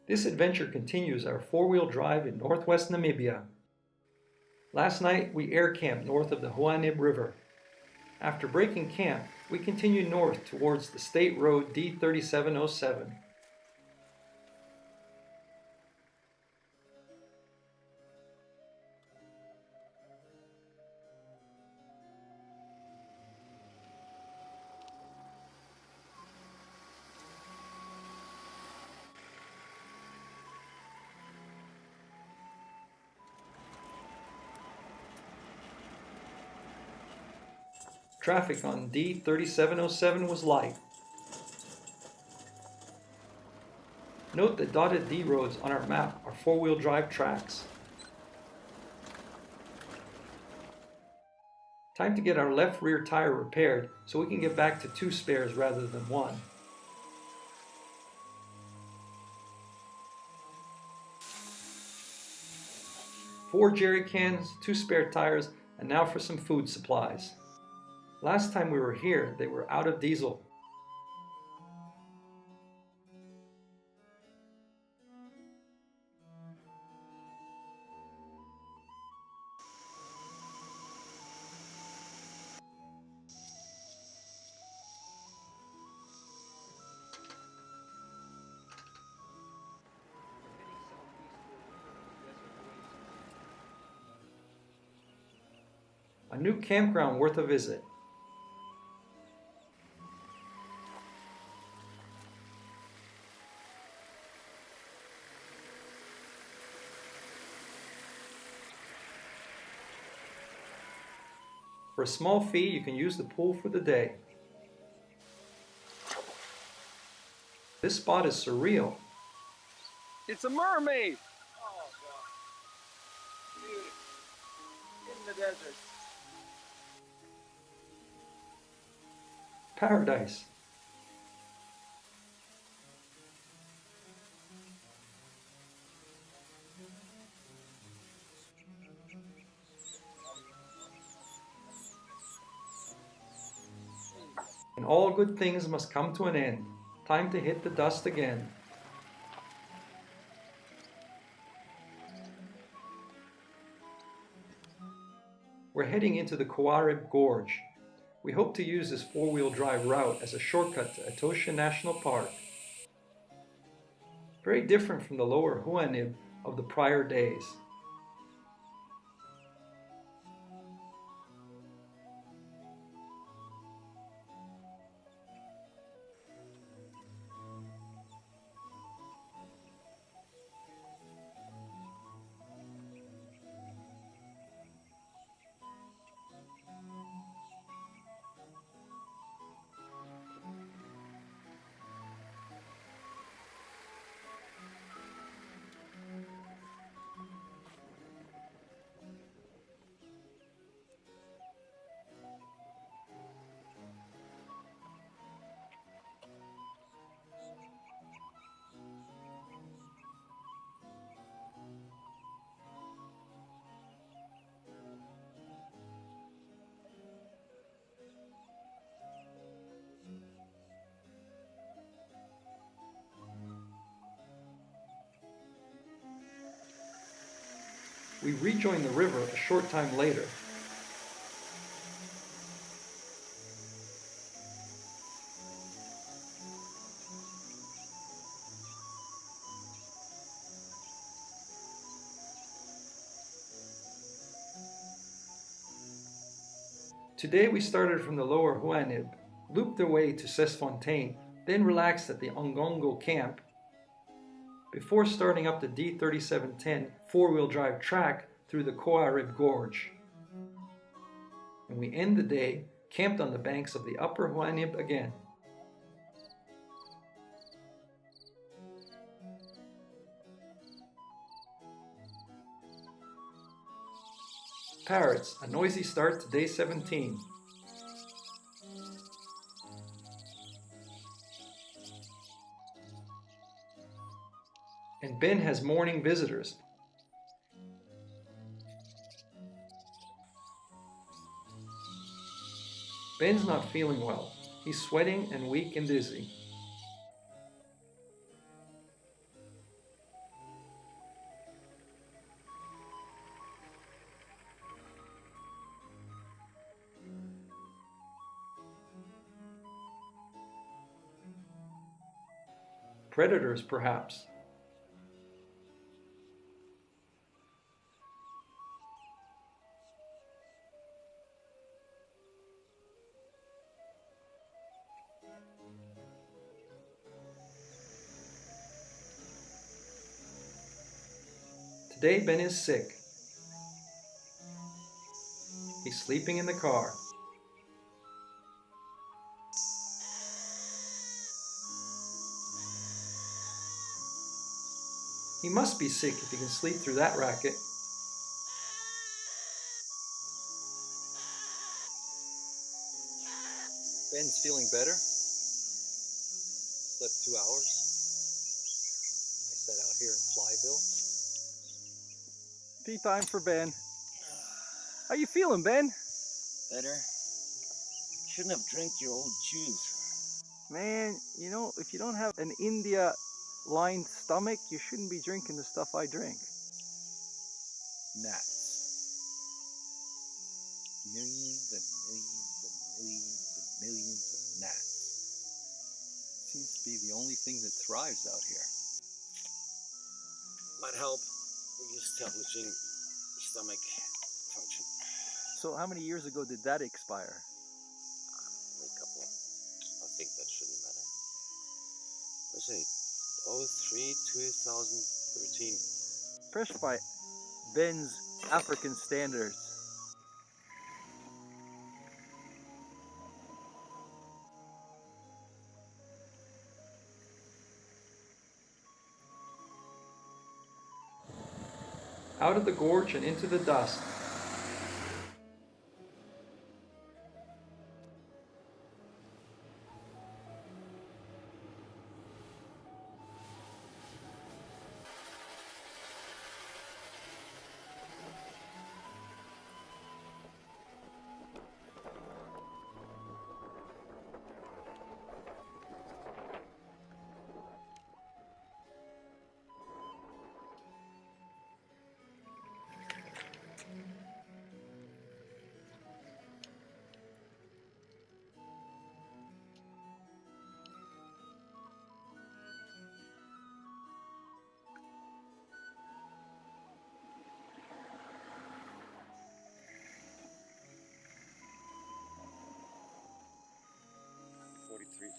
This adventure continues our four-wheel drive in northwest Namibia. Last night we air camped north of the Huanib River. After breaking camp, we continued north towards the state road D3707. Traffic on D3707 was light. Note the dotted D roads on our map are four-wheel drive tracks. Time to get our left rear tire repaired so we can get back to 2 spares rather than 1. Four jerry cans, 2 spare tires, and now for some food supplies. Last time we were here, they were out of diesel. A new campground worth a visit. For a small fee, you can use the pool for the day. This spot is surreal. It's a mermaid! Oh, God. Beautiful. In the desert. Paradise. And all good things must come to an end. Time to hit the dust again. We're heading into the Koarib Gorge. We hope to use this four-wheel drive route as a shortcut to Etosha National Park. Very different from the lower Huanib of the prior days. We rejoin the river a short time later. Today we started from the lower Huanib, looped our way to Sesfontaine, then relaxed at the Ongongo camp, before starting up the D3710 four-wheel drive track through the Koarib Gorge. And we end the day camped on the banks of the upper Huanib again. Parrots, a noisy start to day 17. And Ben has morning visitors. Ben's not feeling well. He's sweating and weak and dizzy. Predators, perhaps. Today Ben is sick. He's sleeping in the car. He must be sick if he can sleep through that racket. Ben's feeling better. Slept 2 hours. I sat out here in Flyville. Tea time for Ben. How you feeling, Ben? Better. Shouldn't have drank your old juice. Man, you know, if you don't have an India-lined stomach, you shouldn't be drinking the stuff I drink. Gnats. Millions and millions and millions and millions of gnats. Seems to be the only thing that thrives out here. Might help with establishing stomach function. So how many years ago did that expire? Only a couple. I think that shouldn't matter. Let's say 03/2013. Fresh by Ben's African standards. Out of the gorge and into the dust.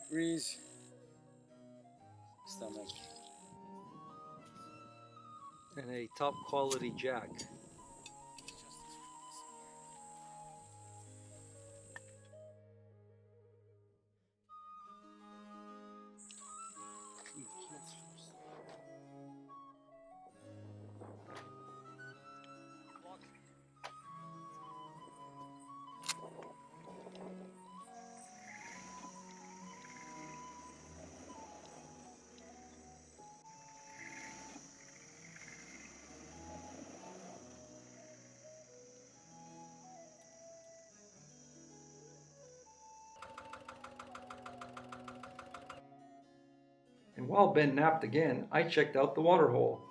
Degrees. Stomach. And a top quality jack. And while Ben napped again, I checked out the water hole.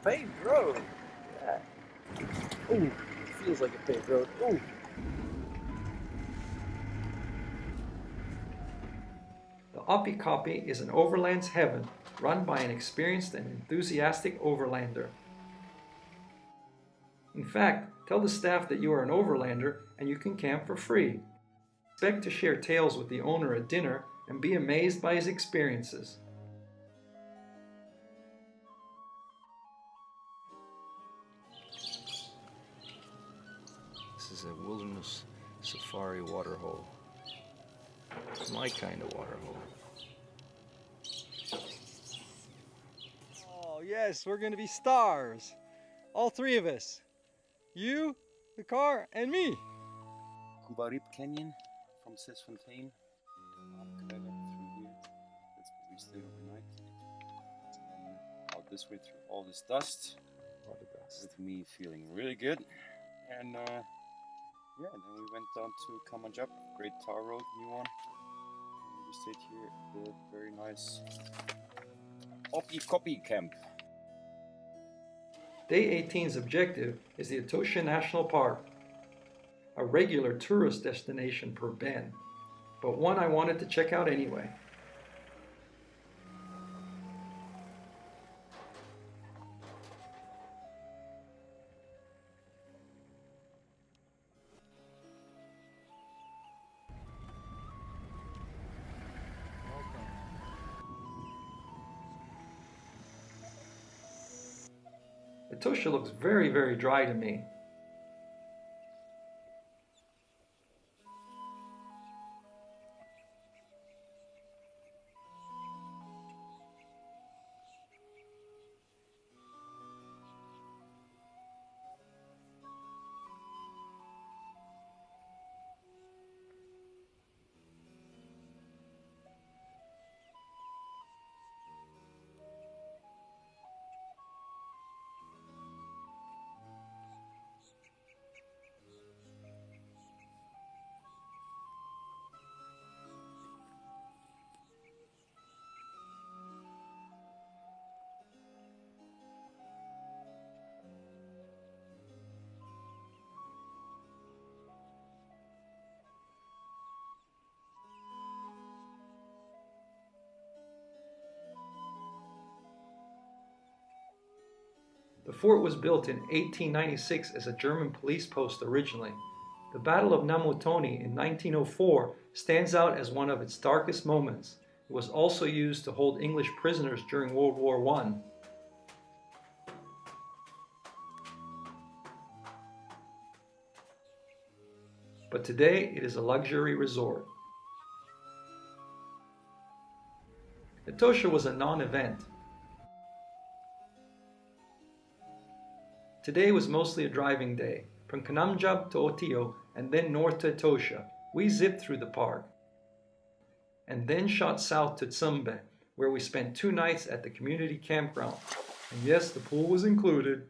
Paved road. Yeah. Ooh, feels like a paved road. Ooh. The Oppie Koppie is an overland's heaven, run by an experienced and enthusiastic overlander. In fact, tell the staff that you are an overlander and you can camp for free. Expect to share tales with the owner at dinner and be amazed by his experiences. This is a wilderness safari water hole. It's my kind of water hole. Oh yes, we're gonna be stars. All three of us. You, the car, and me. Kubarib Canyon from Sesfontein to Aapkele through here. That's where we stayed overnight. And out this way through all this dust. What a dust. With me feeling really good. And yeah, then we went down to Kamanjap, great tar road, new one. And we stayed here at the very nice Opi Kopi camp. Day 18's objective is the Etosha National Park, a regular tourist destination per Ben, but one I wanted to check out anyway. Etosha looks very, very dry to me. The fort was built in 1896 as a German police post originally. The Battle of Namotoni in 1904 stands out as one of its darkest moments. It was also used to hold English prisoners during World War I. But today it is a luxury resort. Etosha was a non-event. Today was mostly a driving day, from Kanamjab to Otio and then north to Etosha. We zipped through the park and then shot south to Tsumbe, where we spent 2 nights at the community campground. And yes, the pool was included.